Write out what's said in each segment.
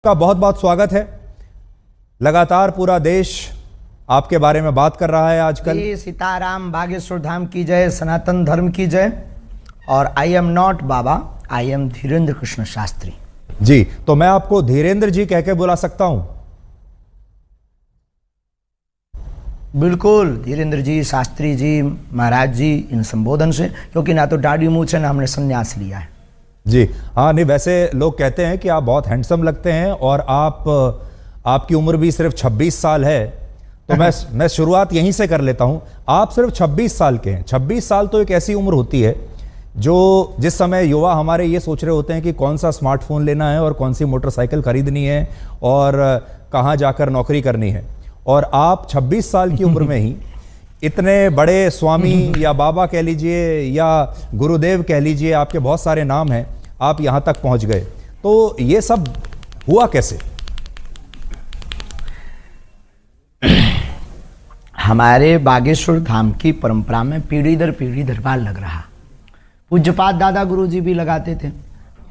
का बहुत बहुत स्वागत है। लगातार पूरा देश आपके बारे में बात कर रहा है आजकल। सीताराम, बागेश्वर धाम की जय, सनातन धर्म की जय। और I am not Baba, I am Dhirendra Krishna Shastri ji. तो मैं आपको धीरेन्द्र जी कह के बुला सकता हूं? बिल्कुल, धीरेन्द्र जी, शास्त्री जी, महाराज जी, इन संबोधन से, क्योंकि ना तो दाढ़ी मूंछ है ना हमने संन्यास लिया है जी। हाँ, नहीं वैसे लोग कहते हैं कि आप बहुत हैंडसम लगते हैं और आपकी उम्र भी सिर्फ 26 साल है। तो मैं शुरुआत यहीं से कर लेता हूं। आप सिर्फ 26 साल के हैं। 26 साल तो एक ऐसी उम्र होती है जिस समय युवा हमारे ये सोच रहे होते हैं कि कौन सा स्मार्टफोन लेना है और कौन सी मोटरसाइकिल खरीदनी है और कहाँ जाकर नौकरी करनी है। और आप 26 साल की उम्र में ही इतने बड़े स्वामी या बाबा कह लीजिए या गुरुदेव कह लीजिए, आपके बहुत सारे नाम हैं, आप यहां तक पहुंच गए। तो ये सब हुआ कैसे? हमारे बागेश्वर धाम की परंपरा में पीढ़ी दर पीढ़ी दरबार लग रहा। पूज्यपाद दादा गुरु जी भी लगाते थे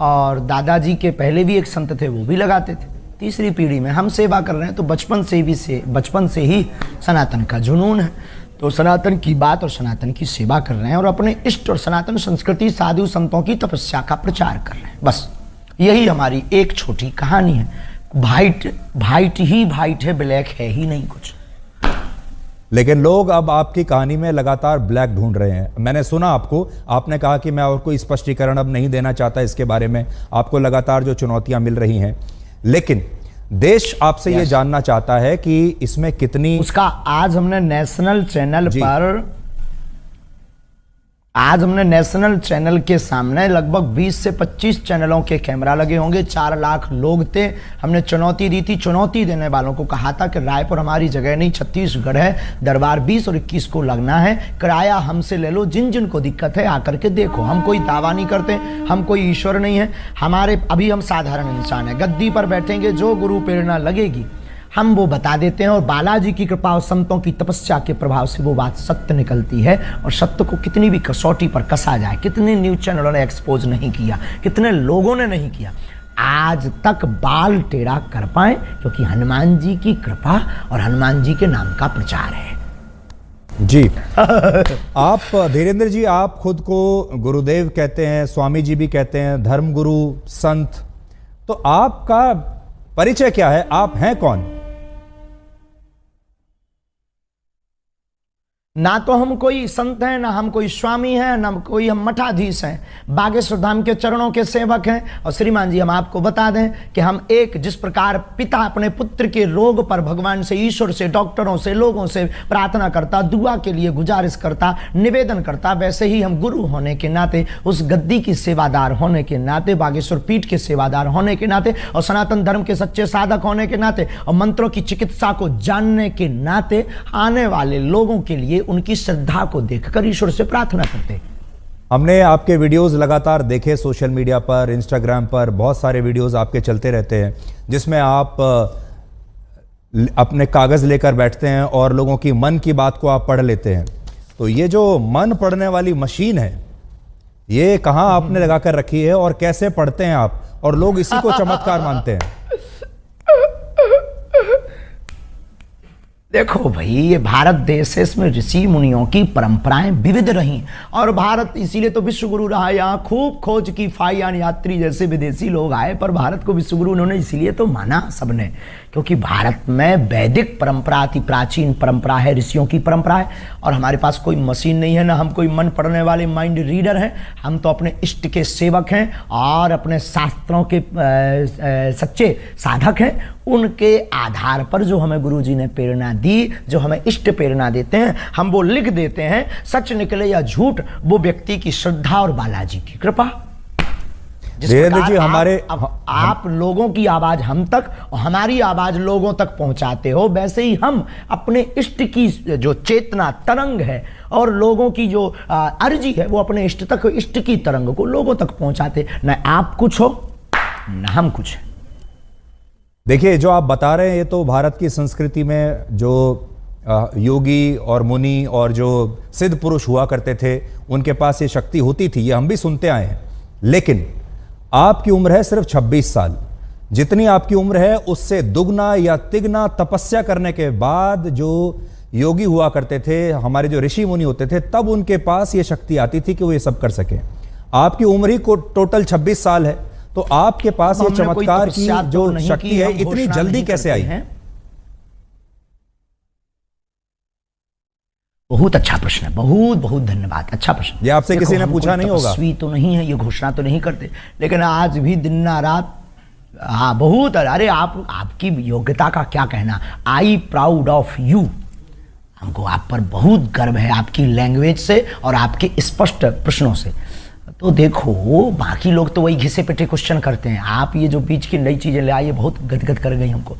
और दादाजी के पहले भी एक संत थे, वो भी लगाते थे। तीसरी पीढ़ी में हम सेवा कर रहे हैं, तो बचपन से ही सनातन का जुनून है। तो सनातन की बात और सनातन की सेवा कर रहे हैं और अपने इष्ट और सनातन संस्कृति, साधु संतों की तपस्या का प्रचार कर रहे हैं। बस यही हमारी एक छोटी कहानी है। वाइट ही वाइट है, ब्लैक है ही नहीं कुछ। लेकिन लोग अब आपकी कहानी में लगातार ब्लैक ढूंढ रहे हैं। मैंने सुना आपने कहा कि मैं और कोई स्पष्टीकरण अब नहीं देना चाहता इसके बारे में। आपको लगातार जो चुनौतियां मिल रही हैं, लेकिन देश आपसे ये जानना चाहता है कि इसमें कितनी उसका आज हमने नेशनल चैनल के सामने लगभग 20 से 25 चैनलों के कैमरा लगे होंगे। 4 लाख लोग थे। हमने चुनौती दी थी, चुनौती देने वालों को कहा था कि रायपुर हमारी जगह नहीं, छत्तीसगढ़ है, दरबार 20 और 21 को लगना है, किराया हमसे ले लो, जिन जिन को दिक्कत है आकर के देखो। हम कोई दावा नहीं करते, हम कोई ईश्वर नहीं है, अभी हम साधारण इंसान है। गद्दी पर बैठेंगे, जो गुरु प्रेरणा लगेगी हम वो बता देते हैं और बालाजी की कृपा और संतों की तपस्या के प्रभाव से वो बात सत्य निकलती है। और सत्य को कितनी भी कसौटी पर कसा जाए, कितने न्यूज चैनलों ने एक्सपोज नहीं किया, कितने लोगों ने नहीं किया, आज तक बाल टेढ़ा कर पाए, क्योंकि हनुमान जी की कृपा और हनुमान जी के नाम का प्रचार है जी। आप धीरेन्द्र जी, आप खुद को गुरुदेव कहते हैं, स्वामी जी भी कहते हैं, धर्मगुरु, संत। तो आपका परिचय क्या है? आप हैं कौन? ना तो हम कोई संत हैं, ना हम कोई स्वामी हैं, ना कोई हम मठाधीश हैं। बागेश्वर धाम के चरणों के सेवक हैं। और श्रीमान जी, हम आपको बता दें कि हम जिस प्रकार पिता अपने पुत्र के रोग पर भगवान से, ईश्वर से, डॉक्टरों से, लोगों से प्रार्थना करता, दुआ के लिए गुजारिश करता, निवेदन करता, वैसे ही हम गुरु होने के नाते, उस गद्दी की सेवादार होने के नाते, बागेश्वर पीठ के सेवादार होने के नाते और सनातन धर्म के सच्चे साधक होने के नाते और मंत्रों की चिकित्सा को जानने के नाते आने वाले लोगों के लिए उनकी श्रद्धा को देखकर ईश्वर से प्रार्थना करते। हमने आपके वीडियोस लगातार देखे सोशल मीडिया पर, इंस्टाग्राम पर बहुत सारे वीडियोस आपके चलते रहते हैं, जिसमें आप अपने कागज लेकर बैठते हैं और लोगों की मन की बात को आप पढ़ लेते हैं। तो ये जो मन पढ़ने वाली मशीन है, ये कहाँ आपने लगाकर रखी है और कैसे पढ़ते हैं आप? और लोग इसी को चमत्कार मानते हैं। देखो भाई, ये भारत देश है, इसमें ऋषि मुनियों की परंपराएं विविध रही और भारत इसीलिए तो विश्व गुरु रहा। यहाँ खूब खोज की फाइयान यात्री जैसे विदेशी लोग आए, पर भारत को विश्व गुरु उन्होंने इसीलिए तो माना सबने, क्योंकि भारत में वैदिक परंपरा, अति प्राचीन परंपरा है, ऋषियों की परंपरा है। और हमारे पास कोई मशीन नहीं है, ना हम कोई मन पढ़ने वाले माइंड रीडर हैं। हम तो अपने इष्ट के सेवक हैं और अपने शास्त्रों के सच्चे साधक हैं। उनके आधार पर जो हमें गुरु जी ने प्रेरणा दी, जो हमें इष्ट प्रेरणा देते हैं, हम वो लिख देते हैं। सच निकले या झूठ, वो व्यक्ति की श्रद्धा और बालाजी की कृपा। धीरेन्द्र जी, आप लोगों की आवाज हम तक और हमारी आवाज लोगों तक पहुंचाते हो, वैसे ही हम अपने इष्ट की जो चेतना तरंग है और लोगों की जो अर्जी है, वो अपने इष्ट तक, इष्ट की तरंग को लोगों तक पहुंचाते। न आप कुछ हो न हम कुछ। देखिए, जो आप बता रहे हैं ये तो भारत की संस्कृति में जो योगी और मुनि और जो सिद्ध पुरुष हुआ करते थे, उनके पास ये शक्ति होती थी, ये हम भी सुनते आए हैं। लेकिन आपकी उम्र है सिर्फ 26 साल। जितनी आपकी उम्र है उससे दुगना या तिगना तपस्या करने के बाद जो योगी हुआ करते थे, हमारे जो ऋषि मुनि होते थे, तब उनके पास ये शक्ति आती थी कि वो ये सब कर सके। आपकी उम्र ही को टोटल 26 साल है, तो आपके पास ये चमत्कार की जो शक्ति है इतनी जल्दी कैसे आई है? बहुत अच्छा प्रश्न है, बहुत बहुत धन्यवाद, अच्छा प्रश्न। ये आपसे किसी ने पूछा नहीं होगा। तपस्वी तो नहीं है, ये घोषणा तो नहीं करते, लेकिन आज भी दिन रात, हाँ बहुत। अरे आपकी योग्यता का क्या कहना, आई प्राउड ऑफ यू। हमको आप पर बहुत गर्व है, आपकी लैंग्वेज से और आपके स्पष्ट प्रश्नों से। तो देखो, बाकी लोग तो वही घिसे पिटे क्वेश्चन करते हैं, आप ये जो बीच की नई चीजें ले आइए बहुत गदगद कर गई हमको।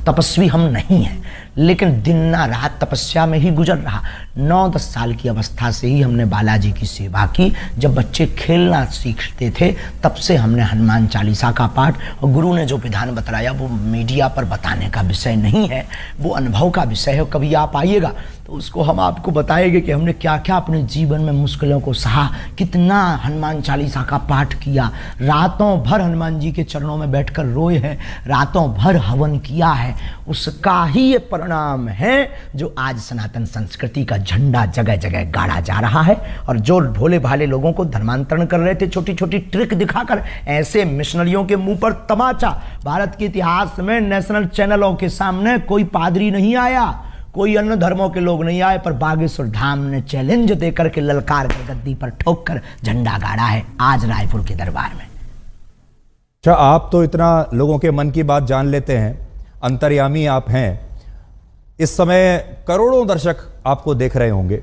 तपस्वी हम नहीं हैं, लेकिन दिन रात तपस्या में ही गुजर रहा। 9-10 साल की अवस्था से ही हमने बालाजी की सेवा की। जब बच्चे खेलना सीखते थे तब से हमने हनुमान चालीसा का पाठ, और गुरु ने जो विधान बताया वो मीडिया पर बताने का विषय नहीं है, वो अनुभव का विषय है। कभी आप आइएगा तो उसको हम आपको बताएंगे कि हमने क्या क्या अपने जीवन में मुश्किलों को सहा, कितना हनुमान चालीसा का पाठ किया, रातों भर हनुमान जी के चरणों में बैठकर रोए हैं, रातों भर हवन किया है। उसका ही ये परिणाम है जो आज सनातन संस्कृति का झंडा जगह जगह गाड़ा जा रहा है। और जो भोले भाले लोगों को धर्मांतरण कर रहे थे छोटी छोटी ट्रिक दिखाकर, ऐसे मिशनरियों के मुंह पर तमाचा। भारत के इतिहास में नेशनल चैनलों के सामने कोई पादरी नहीं आया, कोई अन्य धर्मों के लोग नहीं आए, पर बागेश्वर धाम ने चैलेंज देकर के ललकार कर गद्दी पर ठोक कर झंडा गाड़ा है आज रायपुर के दरबार में। अच्छा, आप तो इतना लोगों के मन की बात जान लेते हैं, अंतर्यामी आप हैं। इस समय करोड़ों दर्शक आपको देख रहे होंगे,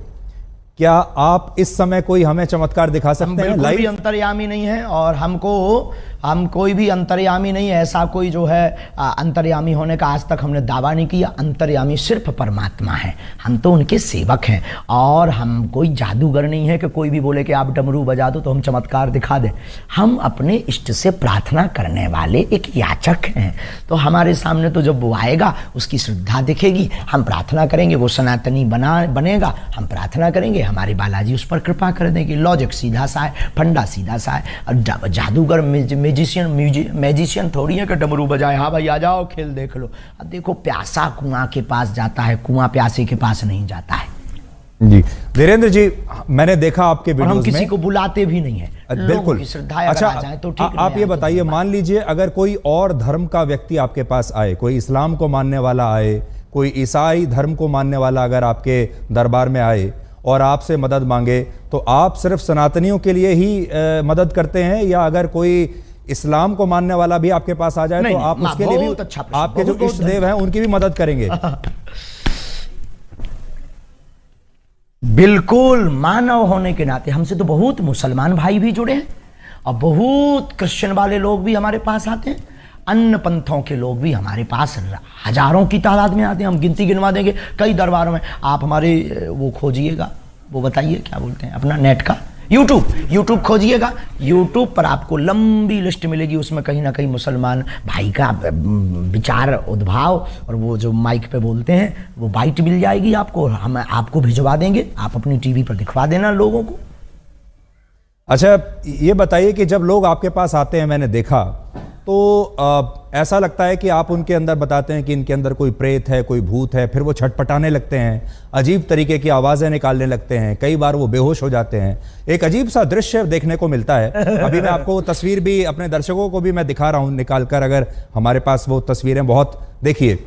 क्या आप इस समय कोई हमें चमत्कार दिखा सकते हैं? लाइव भी अंतर्यामी नहीं है, और हम कोई भी अंतर्यामी नहीं है। ऐसा कोई जो है अंतर्यामी होने का आज तक हमने दावा नहीं किया। अंतर्यामी सिर्फ परमात्मा है, हम तो उनके सेवक हैं। और हम कोई जादूगर नहीं है कि कोई भी बोले कि आप डमरू बजा दो तो हम चमत्कार दिखा दें। हम अपने इष्ट से प्रार्थना करने वाले एक याचक हैं। तो हमारे सामने तो जब वो आएगा उसकी श्रद्धा दिखेगी, हम प्रार्थना करेंगे, वो सनातनी बनेगा, हम प्रार्थना करेंगे, हमारे बालाजी उस पर कृपा कर देंगे। लॉजिक सीधा सा है, फंडा सीधा सा है। और जादूगर मैजिशियन थोड़ी है कि डमरू बजाए, हाँ भाई आ जाओ खेल देख लो। अब देखो, प्यासा कुआं के पास जाता है, कुआं प्यासे के पास नहीं जाता है। जी धीरेन्द्र जी, मैंने देखा आपके वीडियोस में, हम किसी को बुलाते भी नहीं है, बिल्कुल। अच्छा, तो ठीक, आप ये बताइए, मान लीजिए अगर कोई और धर्म का व्यक्ति आपके पास आए, कोई इस्लाम को मानने वाला आए, कोई ईसाई धर्म को मानने वाला अगर आपके दरबार में आए और आपसे मदद मांगे, तो आप सिर्फ सनातनियों के लिए ही मदद करते हैं, या अगर कोई इस्लाम को मानने वाला भी आपके पास आ जाए तो आप उसके लिए भी, आपके जो इष्ट देव हैं उनकी भी मदद करेंगे? बिल्कुल, मानव होने के नाते हमसे तो बहुत मुसलमान भाई भी जुड़े हैं, और बहुत क्रिश्चियन वाले लोग भी हमारे पास आते हैं, अन्य पंथों के लोग भी हमारे पास हजारों की तादाद में आते हैं। हम गिनती गिनवा देंगे कई दरबारों में। आप हमारे वो खोजिएगा, वो बताइए क्या बोलते हैं अपना नेट का, यूट्यूब खोजिएगा, यूट्यूब पर आपको लंबी लिस्ट मिलेगी। उसमें कहीं ना कहीं मुसलमान भाई का विचार उद्भाव और वो जो माइक पे बोलते हैं वो बाइट मिल जाएगी आपको, हम आपको भिजवा देंगे, आप अपनी टीवी पर दिखवा देना लोगों को। अच्छा, ये बताइए कि जब लोग आपके पास आते हैं, मैंने देखा तो ऐसा लगता है कि आप उनके अंदर बताते हैं कि इनके अंदर कोई प्रेत है, कोई भूत है, फिर वो छटपटाने लगते हैं, अजीब तरीके की आवाज़ें निकालने लगते हैं, कई बार वो बेहोश हो जाते हैं। एक अजीब सा दृश्य देखने को मिलता है। अभी मैं आपको वो तस्वीर भी अपने दर्शकों को भी मैं दिखा रहा हूँ निकाल कर, अगर हमारे पास वो तस्वीरें, बहुत देखिए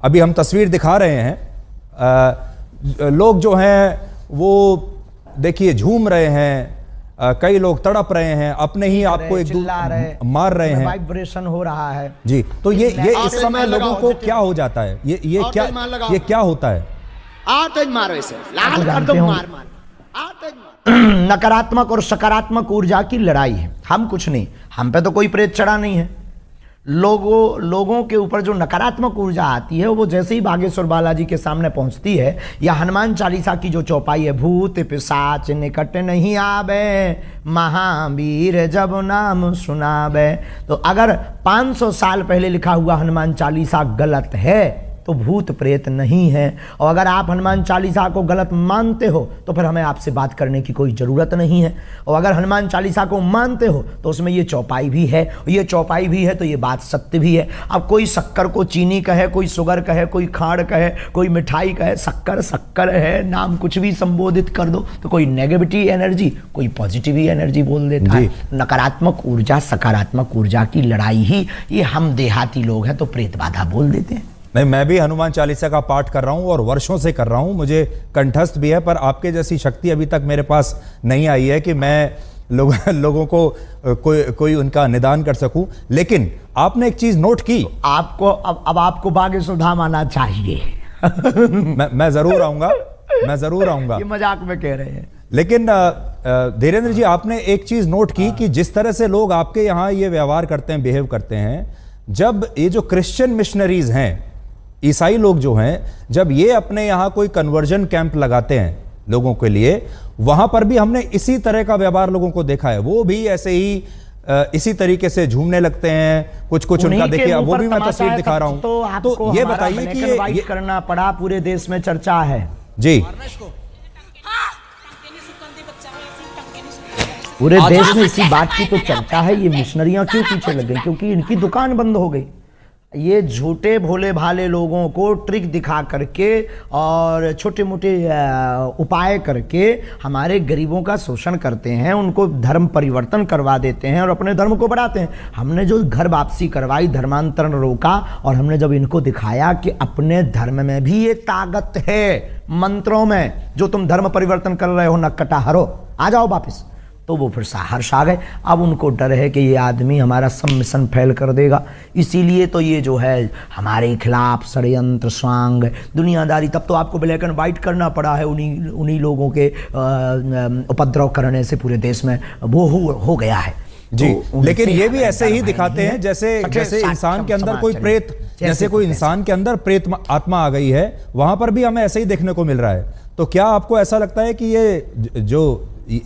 अभी हम तस्वीर दिखा रहे हैं। लोग जो हैं वो देखिए झूम रहे हैं, कई लोग तड़प रहे हैं, अपने ही आपको एक मार रहे हैं, वाइब्रेशन हो रहा है जी। तो ये इस समय लोगों को क्या हो जाता है, ये क्या होता है? मारो इसे, लाल कर दो, मार। नकारात्मक और सकारात्मक ऊर्जा की लड़ाई है। हम कुछ नहीं, हम पे तो कोई प्रेत चढ़ा नहीं है। लोगों के ऊपर जो नकारात्मक ऊर्जा आती है वो जैसे ही बागेश्वर बालाजी के सामने पहुंचती है, या हनुमान चालीसा की जो चौपाई है, भूत पिशाच निकट नहीं आवे, महावीर जब नाम सुनावे। तो अगर 500 साल पहले लिखा हुआ हनुमान चालीसा गलत है तो भूत प्रेत नहीं है। और अगर आप हनुमान चालीसा को गलत मानते हो तो फिर हमें आपसे बात करने की कोई ज़रूरत नहीं है। और अगर हनुमान चालीसा को मानते हो तो उसमें ये चौपाई भी है, ये चौपाई भी है तो ये बात सत्य भी है। अब कोई शक्कर को चीनी कहे, कोई शुगर कहे, कोई खाड़ कहे, कोई मिठाई कहे, शक्कर शक्कर है, नाम कुछ भी संबोधित कर दो तो कोई नेगेटिव एनर्जी, कोई पॉजिटिव एनर्जी बोल देता है। नकारात्मक ऊर्जा सकारात्मक ऊर्जा की लड़ाई ही ये हम देहाती लोग हैं तो प्रेत बाधा बोल देते हैं। नहीं, मैं भी हनुमान चालीसा का पाठ कर रहा हूं और वर्षों से कर रहा हूं, मुझे कंठस्थ भी है, पर आपके जैसी शक्ति अभी तक मेरे पास नहीं आई है कि मैं लोगों को कोई उनका निदान कर सकूं। लेकिन आपने एक चीज नोट की, आपको अब आपको भाग्य सुधाम आना चाहिए। मैं जरूर आऊंगा, मैं जरूर आऊंगा। ये मजाक में कह रहे हैं। लेकिन धीरेन्द्र जी, आपने एक चीज नोट की कि जिस तरह से लोग आपके यहाँ ये व्यवहार करते हैं, बिहेव करते हैं, जब ये जो क्रिश्चियन मिशनरीज हैं, ईसाई लोग जो हैं, जब ये अपने यहाँ कोई कन्वर्जन कैंप लगाते हैं लोगों के लिए, वहां पर भी हमने इसी तरह का व्यवहार लोगों को देखा है। वो भी ऐसे ही इसी तरीके से झूमने लगते हैं, कुछ उनका देखिए, वो भी मैं तस्वीर दिखा रहा हूं। तो ये बताइए कि ये करना पड़ा, पूरे देश में चर्चा है जी, पूरे देश में इसी बात की तो चर्चा है। ये मिशनरियां क्यों पीछे लग गई? क्योंकि इनकी दुकान बंद हो गई। ये झूठे भोले भाले लोगों को ट्रिक दिखा करके और छोटे मोटे उपाय करके हमारे गरीबों का शोषण करते हैं, उनको धर्म परिवर्तन करवा देते हैं और अपने धर्म को बढ़ाते हैं। हमने जो घर वापसी करवाई, धर्मांतरण रोका, और हमने जब इनको दिखाया कि अपने धर्म में भी ये ताकत है, मंत्रों में, जो तुम धर्म परिवर्तन कर रहे हो नक्कटा हरो, आ जाओ वापस, तो वो फिर हर्ष आ गए। अब उनको डर है कि ये आदमी हमारा सब मिशन फेल कर देगा, इसीलिए तो ये जो है हमारे खिलाफ षड्यंत्र स्वांग दुनियादारी। तब तो आपको ब्लैक एंड वाइट करना पड़ा है, उन्हीं लोगों के उपद्रव करने से पूरे देश में वो हो गया है जी। तो लेकिन ये भी ऐसे ही दिखाते हैं जैसे इंसान के अंदर कोई प्रेत, जैसे कोई इंसान के अंदर प्रेत आत्मा आ गई है, वहां पर भी हमें ऐसे ही देखने को मिल रहा है। तो क्या आपको ऐसा लगता है कि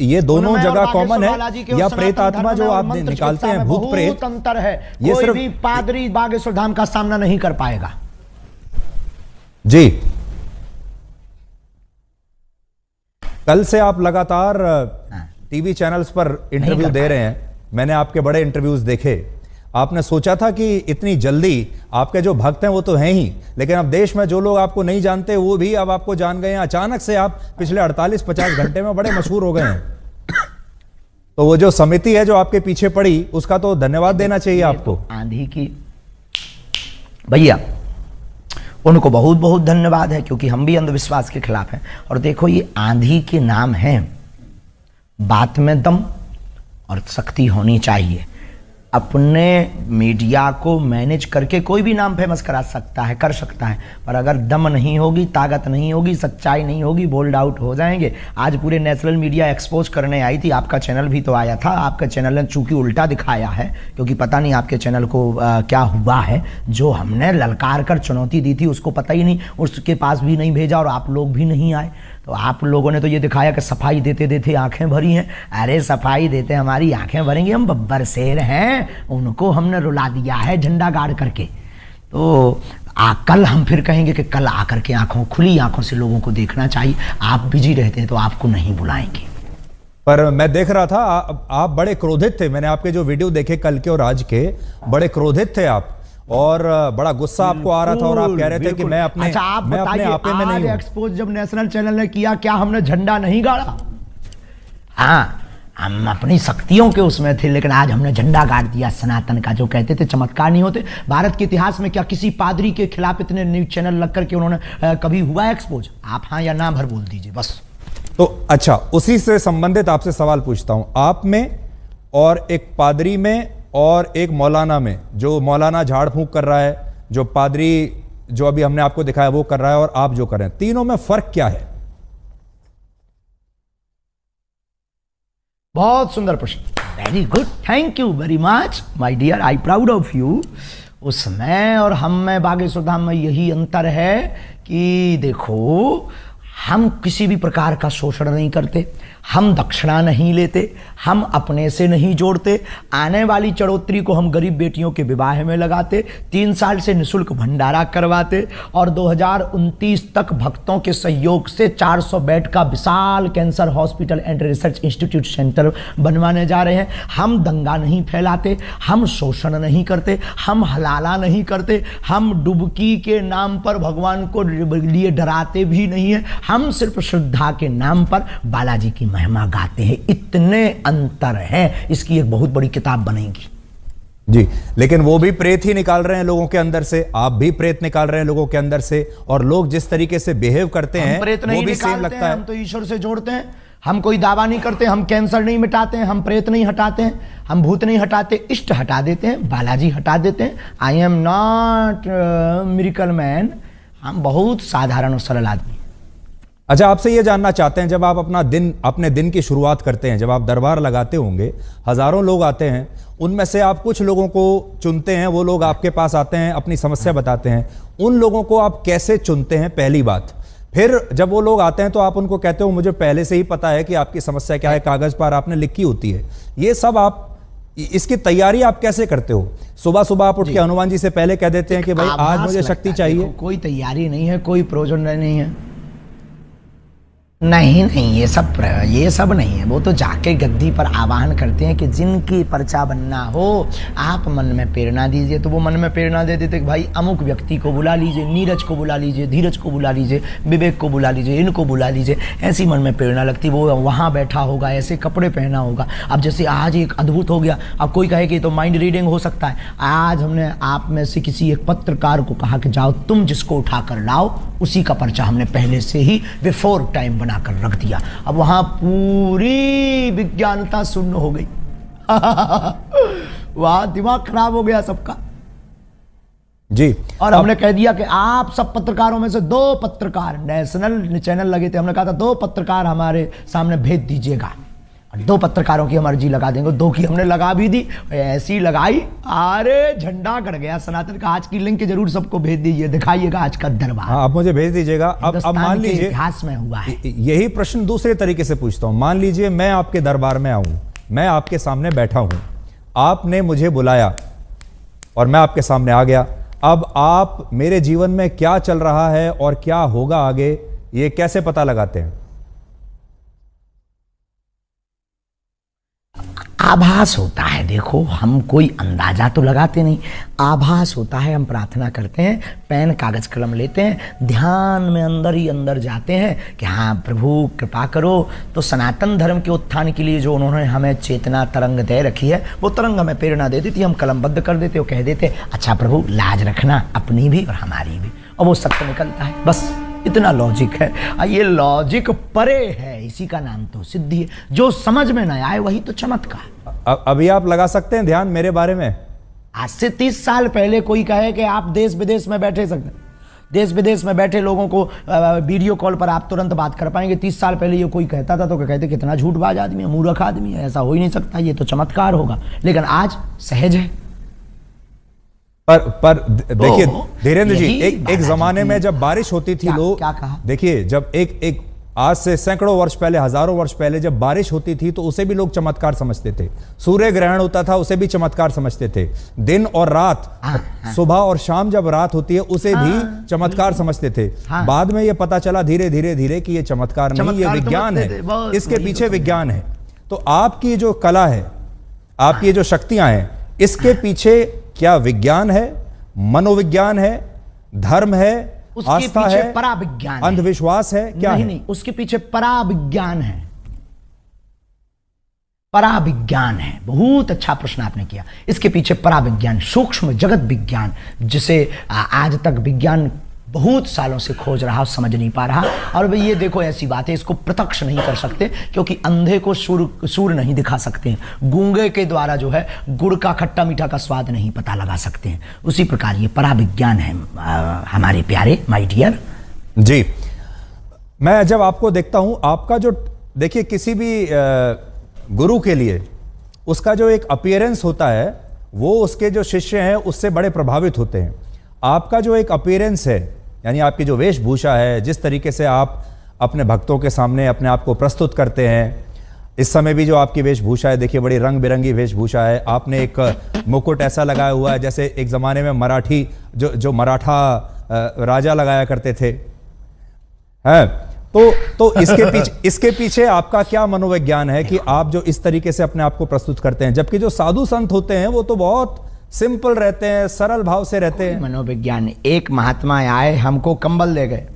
ये दोनों जगह कॉमन है, या प्रेत आत्मा जो आप निकालते हैं, भूत प्रेत, अंतर है? ये सिर्फ भी पादरी बागेश्वर धाम का सामना नहीं कर पाएगा जी। कल से आप लगातार टीवी चैनल्स पर इंटरव्यू दे रहे हैं, मैंने आपके बड़े इंटरव्यूज देखे। आपने सोचा था कि इतनी जल्दी, आपके जो भक्त हैं वो तो हैं ही, लेकिन अब देश में जो लोग आपको नहीं जानते वो भी अब आपको जान गए हैं। अचानक से आप पिछले 48-50 घंटे में बड़े मशहूर हो गए हैं। तो वो जो समिति है जो आपके पीछे पड़ी, उसका तो धन्यवाद देना चाहिए आपको। आंधी की भैया, उनको बहुत बहुत धन्यवाद है, क्योंकि हम भी अंधविश्वास के खिलाफ हैं। और देखो, ये आंधी के नाम हैं, बात में दम और शक्ति होनी चाहिए। अपने मीडिया को मैनेज करके कोई भी नाम फेमस करा सकता है, कर सकता है, पर अगर दम नहीं होगी, ताकत नहीं होगी, सच्चाई नहीं होगी, बोल्ड आउट हो जाएंगे। आज पूरे नेशनल मीडिया एक्सपोज करने आई थी, आपका चैनल भी तो आया था। आपका चैनल ने चूंकि उल्टा दिखाया है, क्योंकि पता नहीं आपके चैनल को क्या हुआ है। जो हमने ललकार कर चुनौती दी थी उसको पता ही नहीं, उसके पास भी नहीं भेजा और आप लोग भी नहीं आए। तो आप लोगों ने तो ये दिखाया कि सफाई देते देते आंखें भरी हैं। अरे सफाई देते हमारी आंखें भरेंगी, हम बब्बर शेर हैं, उनको हमने रुला दिया है झंडा गाड़ करके। तो कल हम फिर कहेंगे कि कल आकर के खुली आंखों से लोगों को देखना चाहिए। आप बिजी रहते हैं तो आपको नहीं बुलाएंगे। पर मैं देख रहा था आप बड़े क्रोधित थे, मैंने आपके जो वीडियो देखे कल के और आज के, बड़े क्रोधित थे आप, और बड़ा गुस्सा आपको आ रहा था, और आप कह रहे थे कि मैं अपने आपे में नहीं हूं। एक्सपोज जब नेशनल चैनल ने किया, क्या हमने झंडा नहीं गाड़ा? हाँ, हम अपनी शक्तियों के उसमें थे, लेकिन आज हमने झंडा गाड़ दिया सनातन का। जो कहते थे चमत्कार नहीं होते, भारत के इतिहास में क्या किसी पादरी के खिलाफ इतने न्यूज चैनल लग करके उन्होंने कभी हुआ एक्सपोज? आप हाँ या ना भर बोल दीजिए बस। तो अच्छा, उसी से संबंधित आपसे सवाल पूछता हूं। आप में और एक पादरी में और एक मौलाना में, जो मौलाना झाड़ फूंक कर रहा है, जो पादरी जो अभी हमने आपको दिखाया वो कर रहा है, और आप जो कर रहे हैं, तीनों में फर्क क्या है? बहुत सुंदर प्रश्न, very good, thank you very much my dear, I proud of you. उसमें और हम में बागेश्वर धाम में यही अंतर है कि देखो, हम किसी भी प्रकार का शोषण नहीं करते, हम दक्षिणा नहीं लेते, हम अपने से नहीं जोड़ते, आने वाली चढ़ोतरी को हम गरीब बेटियों के विवाह में लगाते, 3 साल से निःशुल्क भंडारा करवाते और 2029 तक भक्तों के सहयोग से 400 बेड का विशाल cancer hospital and research institute centre बनवाने जा रहे हैं। हम दंगा नहीं फैलाते, हम शोषण नहीं करते, हम हलाला नहीं करते, हम डुबकी के नाम पर भगवान को लिए डराते भी नहीं है, हम सिर्फ श्रद्धा के नाम पर बालाजी की महिमा गाते हैं। इतने अंतर हैं, इसकी एक बहुत बड़ी किताब बनेगी जी। लेकिन वो भी प्रेत ही निकाल रहे हैं लोगों के अंदर से, आप भी प्रेत निकाल रहे हैं लोगों के अंदर से, और लोग जिस तरीके से बिहेव करते हैं वो भी सेम लगता है। हम तो ईश्वर से जोड़ते हैं, हम कोई दावा नहीं करते, हम कैंसर नहीं मिटाते हैं, हम प्रेत नहीं हटाते हैं, हम भूत नहीं हटाते, इष्ट हटा देते हैं, बालाजी हटा देते हैं। आई एम नॉट मिरेकल मैन, हम बहुत साधारण और सरल आदमी। अच्छा, आपसे ये जानना चाहते हैं, जब आप अपने दिन की शुरुआत करते हैं, जब आप दरबार लगाते होंगे, हजारों लोग आते हैं, उनमें से आप कुछ लोगों को चुनते हैं, वो लोग आपके पास आते हैं, अपनी समस्या बताते हैं, उन लोगों को आप कैसे चुनते हैं, पहली बात। फिर जब वो लोग आते हैं तो आप उनको कहते हो मुझे पहले से ही पता है कि आपकी समस्या क्या है, कागज पर आपने लिखी होती है। ये सब आप, इसकी तैयारी आप कैसे करते हो? सुबह सुबह आप उठ के हनुमान जी से पहले कह देते हैं कि भाई आज मुझे शक्ति चाहिए? कोई तैयारी नहीं है, कोई प्रयोजन नहीं है, नहीं, ये सब नहीं है। वो तो जाके गद्दी पर आवाहन करते हैं कि जिनकी पर्चा बनना हो आप मन में प्रेरणा दीजिए, तो वो मन में प्रेरणा दे देते कि भाई अमुक व्यक्ति को बुला लीजिए, नीरज को बुला लीजिए, धीरज को बुला लीजिए, विवेक को बुला लीजिए, इनको बुला लीजिए। ऐसी मन में प्रेरणा लगती, वो वहाँ बैठा होगा, ऐसे कपड़े पहना होगा। अब जैसे आज एक अद्भुत हो गया, अब कोई कहे कि तो माइंड रीडिंग हो सकता है। आज हमने आप में से किसी एक पत्रकार को कहा कि जाओ तुम जिसको उठा कर लाओ, उसी का पर्चा हमने पहले से ही बिफोर टाइम बनाकर रख दिया। अब वहां पूरी विज्ञानता शून्य हो गई। वहां दिमाग खराब हो गया सबका जी। और हमने कह दिया कि आप सब पत्रकारों में से 2 पत्रकार, नेशनल चैनल लगे थे, हमने कहा था 2 पत्रकार हमारे सामने भेज दीजिएगा, 2 पत्रकारों की हम अर्जी लगा देंगे। 2 की हमने लगा भी दी, ऐसी लगाई, अरे झंडा गड़ गया सनातन का। आज की लिंक जरूर सबको भेज दीजिए, दिखाइएगा आज का दरबार। हाँ, आप मुझे भेज दीजिएगा। अब मान लीजिए इतिहास में हुआ है। यही प्रश्न दूसरे तरीके से पूछता हूं। मान लीजिए मैं आपके दरबार में आऊं, मैं आपके सामने बैठा हूं, आपने मुझे बुलाया और मैं आपके सामने आ गया। अब आप मेरे जीवन में क्या चल रहा है और क्या होगा आगे, ये कैसे पता लगाते हैं? आभास होता है। देखो, हम कोई अंदाजा तो लगाते नहीं, आभास होता है। हम प्रार्थना करते हैं, पेन कागज कलम लेते हैं, ध्यान में अंदर ही अंदर जाते हैं कि हाँ प्रभु कृपा करो। तो सनातन धर्म के उत्थान के लिए जो उन्होंने हमें चेतना तरंग दे रखी है, वो तरंग हमें प्रेरणा दे देती, हम कलमबद्ध कर देते, वो कह देते अच्छा प्रभु लाज रखना अपनी भी और हमारी भी, और वो सत्य निकलता है। बस इतना लॉजिक है, ये लॉजिक परे है, इसी का नाम तो सिद्धि है। जो समझ में न आए वही तो चमत्कार। अभी आप लगा सकते हैं ध्यान मेरे बारे में? आज से 30 साल पहले कोई कहे कि आप देश विदेश में बैठे सकते, देश विदेश में बैठे लोगों को वीडियो कॉल पर आप तुरंत बात कर पाएंगे। 30 साल पहले ये कोई कहता था तो कहते कितना झूठबाज आदमी है, मूर्ख आदमी है, ऐसा हो ही नहीं सकता, ये तो चमत्कार होगा। लेकिन आज सहज है। पर देखिए धीरेन्द्र जी, एक जमाने में जब बारिश होती थी, लोग क्या कहा? देखिए, जब एक आज से सैकड़ों वर्ष पहले, हजारों वर्ष पहले जब बारिश होती थी तो उसे भी लोग चमत्कार समझते थे। सूर्य ग्रहण होता था, उसे भी चमत्कार समझते थे। दिन और रात, सुबह और शाम जब रात होती है, उसे भी चमत्कार समझते थे। बाद में यह पता चला धीरे धीरे धीरे कि यह चमत्कार नहीं, यह विज्ञान है, इसके पीछे विज्ञान है। तो आपकी जो कला है, आपकी जो शक्तियां हैं, इसके पीछे क्या विज्ञान है, मनोविज्ञान है, धर्म है, आस्था है, पराविज्ञान, अंधविश्वास है, क्या नहीं, है? नहीं, उसके पीछे पराविज्ञान है। पराविज्ञान है। बहुत अच्छा प्रश्न आपने किया। इसके पीछे पराविज्ञान, सूक्ष्म जगत विज्ञान, जिसे आज तक विज्ञान बहुत सालों से खोज रहा, समझ नहीं पा रहा। और ये देखो, ऐसी बात है, इसको प्रत्यक्ष नहीं कर सकते क्योंकि अंधे को सूर नहीं दिखा सकते हैं, गूंगे के द्वारा जो है गुड़ का खट्टा मीठा का स्वाद नहीं पता लगा सकते हैं। उसी प्रकार ये पराविज्ञान है हमारे प्यारे माय डियर जी। मैं जब आपको देखता हूं, आपका जो, देखिए किसी भी गुरु के लिए उसका जो एक अपीयरेंस होता है, वो उसके जो शिष्य हैं उससे बड़े प्रभावित होते हैं। आपका जो एक अपीयरेंस है, यानी आपकी जो वेशभूषा है, जिस तरीके से आप अपने भक्तों के सामने अपने आप को प्रस्तुत करते हैं, इस समय भी जो आपकी वेशभूषा है, देखिए बड़ी रंग बिरंगी वेशभूषा है। आपने एक मुकुट ऐसा लगाया हुआ है जैसे एक जमाने में मराठी जो मराठा राजा लगाया करते थे, है। तो इसके पीछे आपका क्या मनोविज्ञान है कि आप जो इस तरीके से अपने आप को प्रस्तुत करते हैं, जबकि जो साधु संत होते हैं वो तो बहुत सिंपल रहते हैं, सरल भाव से रहते हैं। मनोविज्ञान, एक महात्मा आए हमको कंबल दे गए,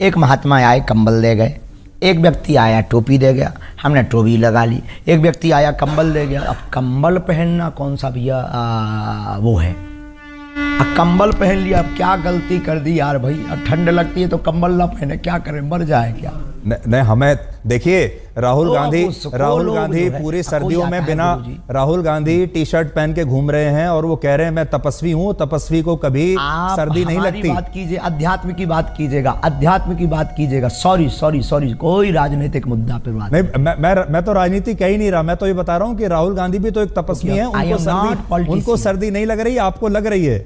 एक महात्मा आए कंबल दे गए, एक व्यक्ति आया टोपी दे गया, हमने टोपी लगा ली, एक व्यक्ति आया कंबल दे गया। अब कंबल पहनना कौन सा भैया वो है, अब कंबल पहन लिया, अब क्या गलती कर दी यार भाई, अब ठंड लगती है तो कंबल ना पहने, क्या करें, मर जाए क्या। नहीं हमें देखिए राहुल गांधी पूरी सर्दियों में बिना राहुल गांधी टी शर्ट पहन के घूम रहे हैं और वो कह रहे हैं मैं तपस्वी हूं, तपस्वी को कभी सर्दी नहीं लगती। बात कीजिए, अध्यात्म की बात कीजिएगा, अध्यात्म की बात कीजिएगा। सॉरी कोई राजनीतिक मुद्दा पर बात नहीं। मैं तो राजनीति कह ही नहीं रहा, मैं तो ये बता रहा हूँ कि राहुल गांधी भी तो एक तपस्वी है, उनको सर्दी नहीं लग रही, आपको लग रही है।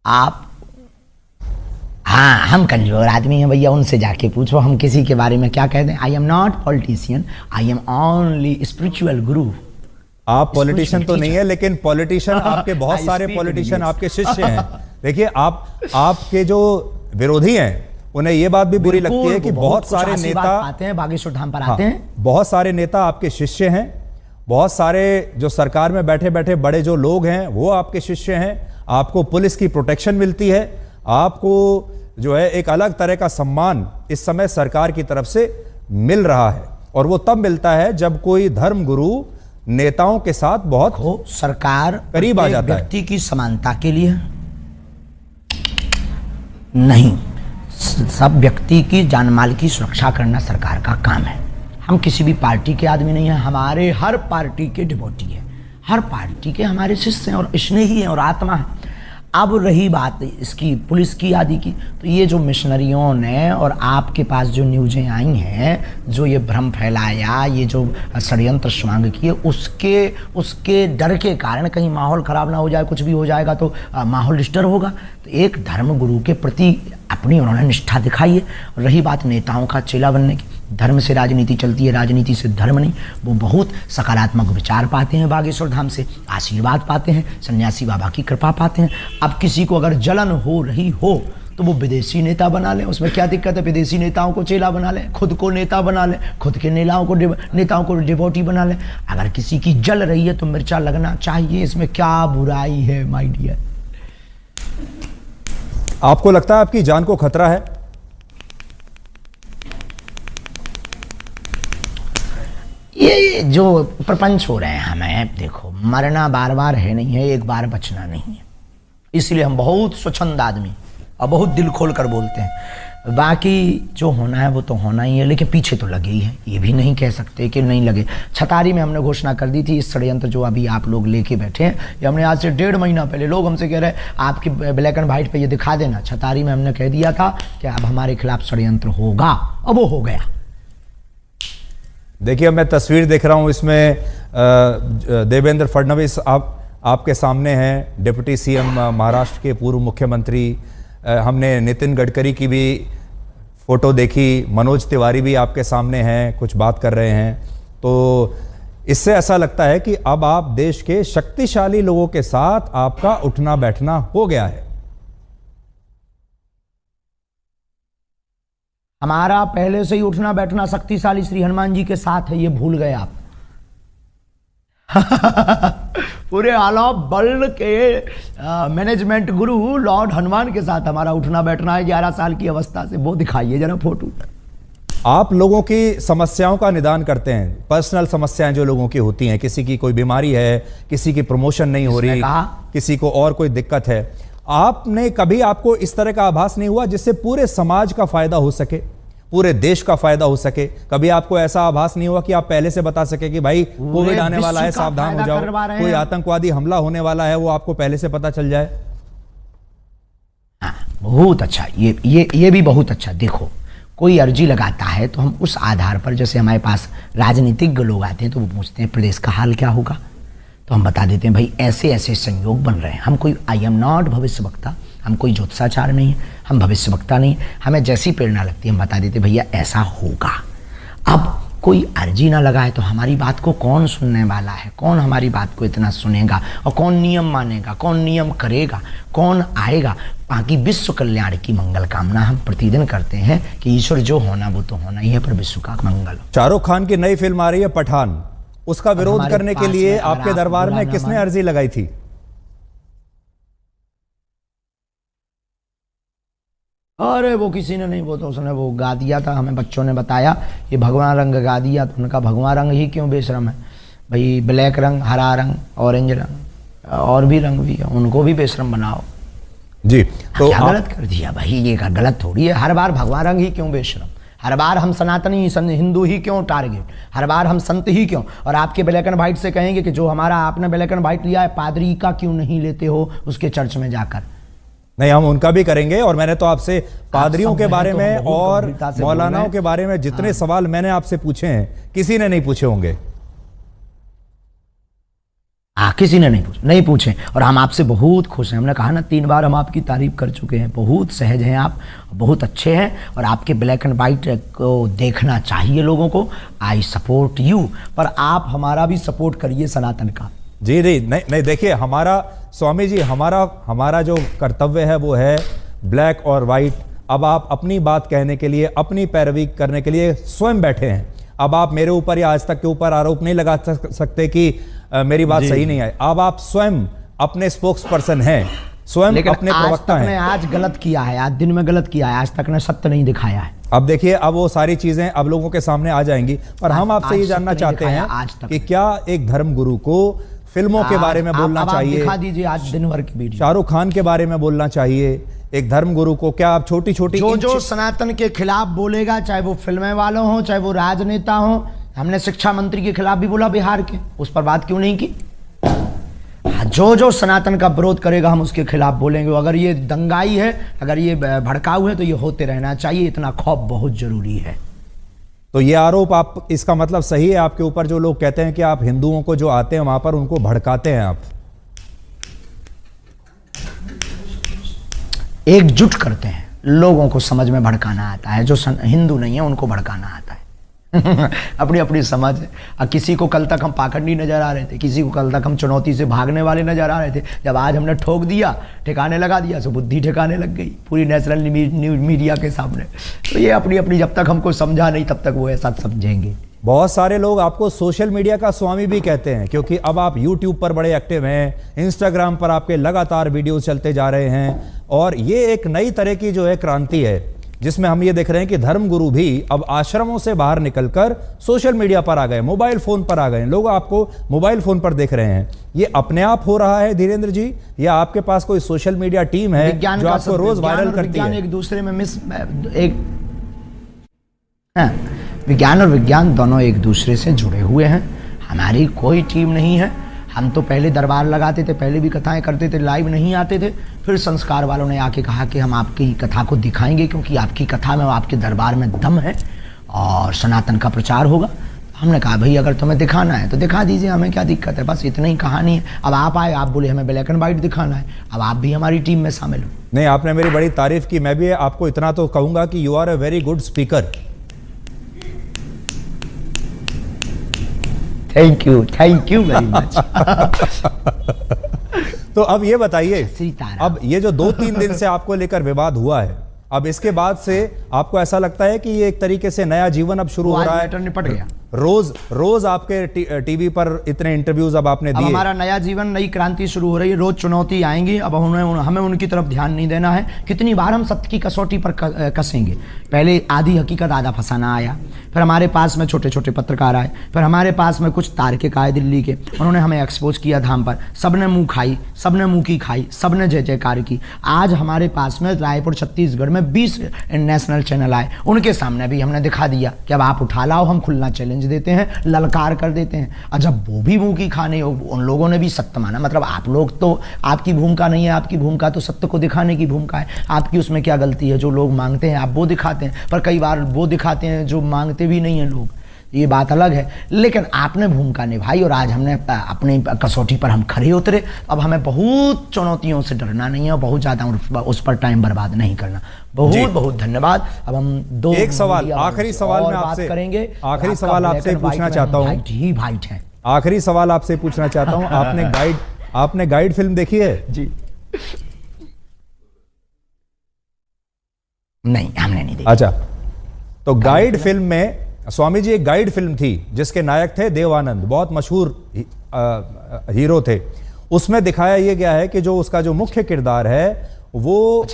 आप हाँ, हम कमजोर आदमी हैं भैया, उनसे जाके पूछो, हम किसी के बारे में क्या कह दें। आई am not politician, I am only spiritual गुरु। आप पॉलिटिशियन तो नहीं है, लेकिन पॉलिटिशियन आपके बहुत सारे पॉलिटिशियन आपके शिष्य हैं। देखिए आपके जो विरोधी हैं उन्हें यह बात भी बुरी लगती है कि बहुत सारे नेता आते हैं बागेश्वर धाम पर आते हैं, बहुत सारे नेता आपके शिष्य हैं, बहुत सारे जो सरकार में बैठे बैठे बड़े जो लोग हैं वो आपके शिष्य हैं। आपको पुलिस की प्रोटेक्शन मिलती है, आपको जो है एक अलग तरह का सम्मान इस समय सरकार की तरफ से मिल रहा है, और वो तब मिलता है जब कोई धर्म गुरु नेताओं के साथ बहुत सरकार करीब आ जाता है। व्यक्ति की समानता के लिए नहीं, सब व्यक्ति की जानमाल की सुरक्षा करना सरकार का काम है। हम किसी भी पार्टी के आदमी नहीं हैं, हमारे हर पार्टी के डिवोटी है, हर पार्टी के हमारे शिष्य हैं और स्नेही हैं और आत्मा है। अब रही बात इसकी पुलिस की आदि की, तो ये जो मिशनरियों ने और आपके पास जो न्यूज़ें आई हैं, जो ये भ्रम फैलाया, ये जो षड्यंत्र स्वांग किए, उसके डर के कारण कहीं माहौल ख़राब ना हो जाए, कुछ भी हो जाएगा तो माहौल डिस्टर्ब होगा। तो एक धर्म गुरु के प्रति अपनी उन्होंने निष्ठा दिखाई है। रही बात नेताओं का चेला बनने की, धर्म से राजनीति चलती है, राजनीति से धर्म नहीं। वो बहुत सकारात्मक विचार पाते हैं, बागेश्वर धाम से आशीर्वाद पाते हैं, सन्यासी बाबा की कृपा पाते हैं। अब किसी को अगर जलन हो रही हो तो वो विदेशी नेता बना ले, उसमें क्या दिक्कत है। विदेशी नेताओं को चेला बना ले, खुद को नेता बना ले, खुद के नेताओं को डिवोटी बना ले। अगर किसी की जल रही है तो मिर्चा लगना चाहिए, इसमें क्या बुराई है माय डियर। आपको लगता है आपकी जान को खतरा है? ये जो प्रपंच हो रहे हैं हमें, देखो मरना बार बार है नहीं है, एक बार बचना नहीं है, इसलिए हम बहुत स्वच्छंद आदमी और बहुत दिल खोल कर बोलते हैं। बाकी जो होना है वो तो होना ही है, लेकिन पीछे तो लगे ही है, ये भी नहीं कह सकते कि नहीं लगे। छतारी में हमने घोषणा कर दी थी, इस षड्यंत्र जो अभी आप लोग लेके बैठे हैं, ये हमने आज से 1.5 महीना पहले, लोग हमसे कह रहे हैं आपके ब्लैक एंड व्हाइट पे ये दिखा देना। छतारी में हमने कह दिया था कि अब हमारे खिलाफ षड्यंत्र होगा, अब वो हो गया। देखिए मैं तस्वीर देख रहा हूं, इसमें देवेंद्र फडणवीस आपके सामने हैं, डिप्टी सीएम महाराष्ट्र के पूर्व मुख्यमंत्री। हमने नितिन गडकरी की भी फोटो देखी, मनोज तिवारी भी आपके सामने हैं, कुछ बात कर रहे हैं। तो इससे ऐसा लगता है कि अब आप देश के शक्तिशाली लोगों के साथ आपका उठना बैठना हो गया है। हमारा पहले से ही उठना बैठना शक्तिशाली श्री हनुमान जी के साथ है, ये भूल गए आप। पूरे आला बल के मैनेजमेंट गुरु लॉर्ड हनुमान के साथ हमारा उठना बैठना है 11 साल की अवस्था से। वो दिखाइए जरा फोटो। आप लोगों की समस्याओं का निदान करते हैं, पर्सनल समस्याएं जो लोगों की होती हैं, किसी की कोई बीमारी है, किसी की प्रमोशन नहीं हो रही, किसी को और कोई दिक्कत है। आपने कभी, आपको इस तरह का आभास नहीं हुआ जिससे पूरे समाज का फायदा हो सके, पूरे देश का फायदा हो सके? कभी आपको ऐसा आभास नहीं हुआ कि आप पहले से बता सके कि भाई कोविड आने वाला है, सावधान हो जाओ, कोई आतंकवादी हमला होने वाला है, वो आपको पहले से पता चल जाए? हाँ, बहुत अच्छा, ये भी बहुत अच्छा। देखो, कोई अर्जी लगाता है तो हम उस आधार पर, जैसे हमारे पास राजनीतिज्ञ लोग आते हैं तो वो पूछते हैं प्रदेश का हाल क्या होगा, तो हम बता देते हैं भाई ऐसे ऐसे संयोग बन रहे हैं। हम कोई, आई एम नॉट भविष्य वक्ता, हम कोई ज्योतिषाचार नहीं है, हम भविष्य वक्ता नहीं, हमें जैसी प्रेरणा लगती है हम बता देते भैया ऐसा होगा। अब कोई अर्जी ना लगाए तो हमारी बात को कौन सुनने वाला है, कौन हमारी बात को इतना सुनेगा, और कौन नियम मानेगा, कौन नियम करेगा, कौन आएगा। बाकी विश्व कल्याण की मंगल कामना हम प्रतिदिन करते हैं कि ईश्वर जो होना वो तो होना ही है, पर विश्व का मंगल हो। शाहरुख खान की नई फिल्म आ रही है पठान, उसका विरोध करने के लिए आपके दरबार में किसने अर्जी लगाई थी? अरे वो किसी ने नहीं, वो तो उसने वो गा दिया था, हमें बच्चों ने बताया ये भगवा रंग गा दिया, तो उनका भगवा रंग ही क्यों बेशरम है भाई, ब्लैक रंग, हरा रंग, ऑरेंज रंग और भी रंग भी है, उनको भी बेशरम बनाओ जी। तो क्या गलत कर दिया भाई, ये गलत थोड़ी है। हर बार भगवा रंग ही क्यों बेशरम, हर बार हम सनातनी हिंदू ही क्यों टारगेट, हर बार हम संत ही क्यों। और आपके ब्लैक एंड व्हाइट से कहेंगे कि जो हमारा आपने ब्लैक एंड व्हाइट लिया है पादरी का क्यों नहीं लेते हो उसके चर्च में जाकर। नहीं, हम उनका भी करेंगे। और मैंने तो आपसे पादरियों के बारे में और मौलानाओं के बारे में जितने सवाल मैंने आपसे पूछे हैं किसी ने नहीं पूछे होंगे। किसी ने नहीं पूछे और हम आपसे बहुत खुश हैं। हमने कहा ना 3 बार हम आपकी तारीफ कर चुके हैं, बहुत सहज हैं आप, बहुत अच्छे हैं और आपके ब्लैक एंड वाइट को देखना चाहिए लोगों को। आई सपोर्ट यू, पर आप हमारा भी सपोर्ट करिए सनातन का। जी जी, नहीं देखिए, हमारा स्वामी जी, हमारा जो कर्तव्य है वो है ब्लैक और वाइट। अब आप अपनी बात कहने के लिए, अपनी पैरवी करने के लिए स्वयं बैठे हैं। अब आप मेरे ऊपर या आज तक के ऊपर आरोप नहीं लगा सकते कि मेरी बात सही नहीं है। अब आप स्वयं अपने स्पोक्स पर्सन हैं, स्वयं अपने प्रवक्ता हैं। आज गलत किया है, आज दिन में गलत किया है, आज तक ने सत्य नहीं दिखाया है। अब देखिए, अब वो सारी चीजें अब लोगों के सामने आ जाएंगी। पर हम आपसे ये जानना चाहते हैं कि क्या एक धर्म गुरु को फिल्मों के बारे में बोलना चाहिए? दिखा दीजिए आज दिन भर की वीडियो। शाहरुख खान के बारे में बोलना चाहिए एक धर्म गुरु को? क्या आप छोटी छोटी जो सनातन के खिलाफ बोलेगा, चाहे वो फिल्में वालों हो, चाहे वो राजनेता हो, हमने शिक्षा मंत्री के खिलाफ भी बोला बिहार के, उस पर बात क्यों नहीं की? जो सनातन का विरोध करेगा हम उसके खिलाफ बोलेंगे। अगर ये दंगाई है, अगर ये भड़काऊ है तो ये होते रहना चाहिए, इतना खौफ बहुत जरूरी है। तो ये आरोप आप, इसका मतलब सही है आपके ऊपर जो लोग कहते हैं कि आप हिंदुओं को जो आते हैं वहां पर उनको भड़काते हैं? आप एकजुट करते हैं, लोगों को समझ में भड़काना आता है, जो हिंदू नहीं है उनको भड़काना आता है। अपनी अपनी समझ है। किसी को कल तक हम पाखंडी नजर आ रहे थे, किसी को कल तक हम चुनौती से भागने वाले नजर आ रहे थे, जब आज हमने ठोक दिया, ठिकाने लगा दिया, तो बुद्धि ठिकाने लग गई पूरी नेशनल मीडिया के सामने। तो ये अपनी अपनी, जब तक हमको समझा नहीं तब तक वो ऐसा समझेंगे। बहुत सारे लोग आपको सोशल मीडिया का स्वामी भी कहते हैं, क्योंकि अब आप यूट्यूब पर बड़े एक्टिव हैं, इंस्टाग्राम पर आपके लगातार वीडियो चलते जा रहे हैं, और ये एक नई तरह की जो है क्रांति है, जिसमें हम ये देख रहे हैं कि धर्मगुरु भी अब आश्रमों से बाहर निकलकर सोशल मीडिया पर आ गए, मोबाइल फोन पर आ गए। लोग आपको मोबाइल फोन पर देख रहे हैं। ये अपने आप हो रहा है धीरेन्द्र जी, या आपके पास कोई सोशल मीडिया टीम है जो आपको रोज वायरल करती है? एक दूसरे में विज्ञान और विज्ञान दोनों एक दूसरे से जुड़े हुए हैं। हमारी कोई टीम नहीं है। हम तो पहले दरबार लगाते थे, पहले भी कथाएं करते थे, लाइव नहीं आते थे। फिर संस्कार वालों ने आके कहा कि हम आपकी कथा को दिखाएंगे, क्योंकि आपकी कथा में, आपके दरबार में दम है और सनातन का प्रचार होगा। हमने कहा भाई अगर तुम्हें दिखाना है तो दिखा दीजिए, हमें क्या दिक्कत है, बस इतनी ही कहानी है। अब आप आए, आप बोले हमें ब्लैक एंड व्हाइट दिखाना है, अब आप भी हमारी टीम में शामिल हो। नहीं, आपने मेरी बड़ी तारीफ की। मैं भी आपको इतना तो कहूंगा कि you are a very good speaker. Thank you very much. तो अब ये बताइए, अब ये जो 2-3 दिन से आपको लेकर विवाद हुआ है, अब इसके बाद से आपको ऐसा लगता है कि ये एक तरीके से नया जीवन अब शुरू हो रहा है? निपट गया। रोज आपके टीवी पर इतने इंटरव्यूज अब आपने दिए। हमारा नया जीवन, नई क्रांति शुरू हो रही है। रोज चुनौती आएंगी, अब हमें उनकी तरफ ध्यान नहीं देना है। कितनी बार हम सत्य की कसौटी पर कसेंगे। पहले आधी हकीकत आधा फसाना आया, फिर हमारे पास में छोटे छोटे पत्रकार आए, फिर हमारे पास में कुछ तार्किक आए दिल्ली के, उन्होंने हमें एक्सपोज किया धाम पर। सबने मुंह खाई, सबने मुंह की खाई, सबने जय जयकार की। आज हमारे पास में रायपुर छत्तीसगढ़ में 20 नेशनल चैनल आए, उनके सामने भी हमने दिखा दिया कि अब आप उठा लाओ, हम खुलना चैलेंज देते हैं, ललकार कर देते हैं। और जब वो भी मुंह की खाने, उन लोगों ने भी सत्य माना। मतलब आप लोग तो, आपकी भूमिका नहीं है, आपकी भूमिका तो सत्य को दिखाने की भूमिका है। आपकी उसमें क्या गलती है? जो लोग मांगते हैं आप वो दिखाते हैं, पर कई बार वो दिखाते हैं जो मांगते भी नहीं हैं लोग। ये बात अलग है, लेकिन आपने भूमिका निभाई और आज हमने अपनी कसौटी पर हम खड़े उतरे। अब हमें बहुत चुनौतियों से डरना नहीं है और बहुत ज़्यादा उस पर टाइम बर्बाद नहीं करना। बहुत बहुत धन्यवाद। अब हम एक सवाल, आखिरी सवाल में आपसे करेंगे। आखिरी सवाल आपसे पूछना चाहता हूँ, वाइट है। आखिरी सवाल आपसे पूछना चाहता हूँ, आपने गाइड फिल्म देखी है? जी नहीं, हमने नहीं देखी। अच्छा, तो गाइड फिल्म में स्वामी जी एक गाइड फिल्म थी जिसके नायक थे देव आनंद, बहुत मशहूर हीरो थे। उसमें दिखाया यह गया है कि जो उसका जो मुख्य किरदार है वो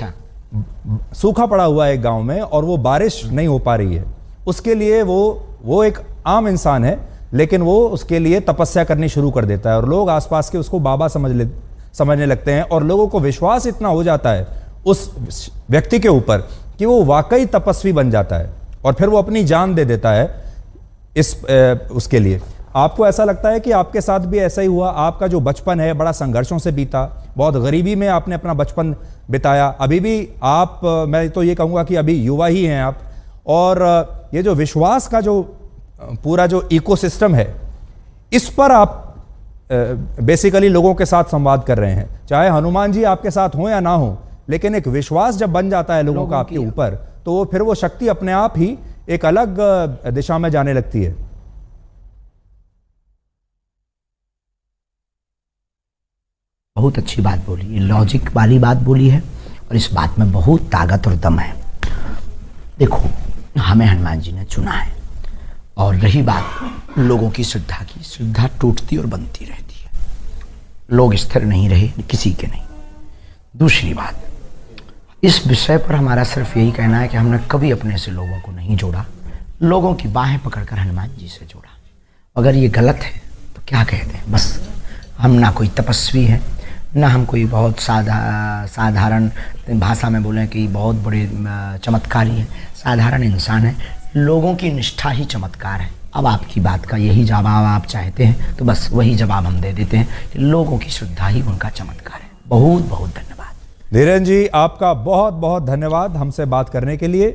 सूखा पड़ा हुआ है एक गांव में और वो बारिश नहीं हो पा रही है। उसके लिए वो एक आम इंसान है, लेकिन वो उसके लिए तपस्या करनी शुरू कर देता है और लोग आसपास के उसको बाबा समझने लगते हैं और लोगों को विश्वास इतना हो जाता है उस व्यक्ति के ऊपर कि वो वाकई तपस्वी बन जाता है और फिर वो अपनी जान दे देता है उसके लिए। आपको ऐसा लगता है कि आपके साथ भी ऐसा ही हुआ? आपका जो बचपन है बड़ा संघर्षों से बीता, बहुत गरीबी में आपने अपना बचपन बिताया। अभी भी आप, मैं तो ये कहूँगा कि अभी युवा ही हैं आप, और ये जो विश्वास का जो पूरा जो इकोसिस्टम है, इस पर आप बेसिकली लोगों के साथ संवाद कर रहे हैं। चाहे हनुमान जी आपके साथ हों या ना हो, लेकिन एक विश्वास जब बन जाता है लोगों का आपके ऊपर, तो वो फिर वो शक्ति अपने आप ही एक अलग दिशा में जाने लगती है। बहुत अच्छी बात बोली, ये लॉजिक वाली बात बोली है और इस बात में बहुत ताकत और दम है। देखो, हमें हनुमान जी ने चुना है और रही बात लोगों की श्रद्धा की, श्रद्धा टूटती और बनती रहती है, लोग स्थिर नहीं रहे, किसी के नहीं। दूसरी बात, इस विषय पर हमारा सिर्फ यही कहना है कि हमने कभी अपने से लोगों को नहीं जोड़ा, लोगों की बाहें पकड़कर हनुमान जी से जोड़ा। अगर ये गलत है तो क्या कहते हैं, बस हम ना कोई तपस्वी है, ना हम कोई बहुत साधारण भाषा में बोलें कि बहुत बड़े चमत्कारी हैं, साधारण इंसान है। लोगों की निष्ठा ही चमत्कार है। अब आपकी बात का यही जवाब आप चाहते हैं तो बस वही जवाब हम दे देते हैं कि लोगों की श्रद्धा ही उनका चमत्कार है। बहुत बहुत धन्यवाद धीरेन्द्र जी, आपका बहुत बहुत धन्यवाद हमसे बात करने के लिए,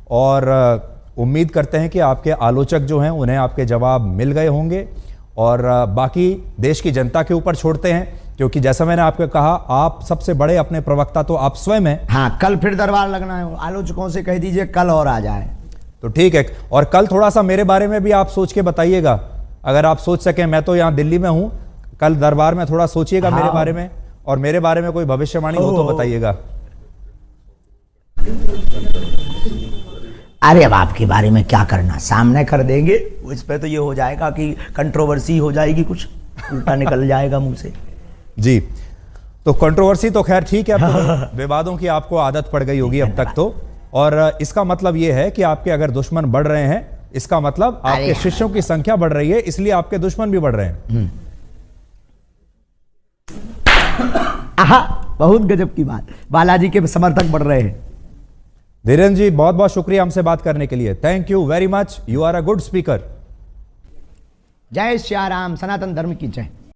और उम्मीद करते हैं कि आपके आलोचक जो हैं उन्हें आपके जवाब मिल गए होंगे, और बाकी देश की जनता के ऊपर छोड़ते हैं, क्योंकि जैसा मैंने आपको कहा, आप सबसे बड़े अपने प्रवक्ता तो आप स्वयं हैं। हाँ, कल फिर दरबार लगना है, आलोचकों से कह दीजिए कल और आ जाए तो ठीक है। और कल थोड़ा सा मेरे बारे में भी आप सोच के बताइएगा, अगर आप सोच सकें। मैं तो यहाँ दिल्ली में हूँ, कल दरबार में थोड़ा सोचिएगा मेरे बारे में, और मेरे बारे में कोई भविष्यवाणी हो तो बताइएगा। अरे अब आपके बारे में क्या करना, सामने कर देंगे, उस पर तो ये हो जाएगा कि कंट्रोवर्सी हो जाएगी, कुछ उल्टा निकल जाएगा मुंह से। जी, तो कंट्रोवर्सी तो खैर ठीक है, अब तो विवादों की आपको आदत पड़ गई होगी अब तक तो, और इसका मतलब ये है कि आपके अगर दुश्मन बढ़ रहे हैं, इसका मतलब आपके शिष्यों की संख्या बढ़ रही है, इसलिए आपके दुश्मन भी बढ़ रहे हैं। आहा, बहुत गजब की बात, बालाजी के समर्थक बढ़ रहे हैं। धीरेन्द्र जी, बहुत बहुत शुक्रिया हमसे बात करने के लिए। Thank you very much, you are a good speaker. जय श्री राम, सनातन धर्म की जय।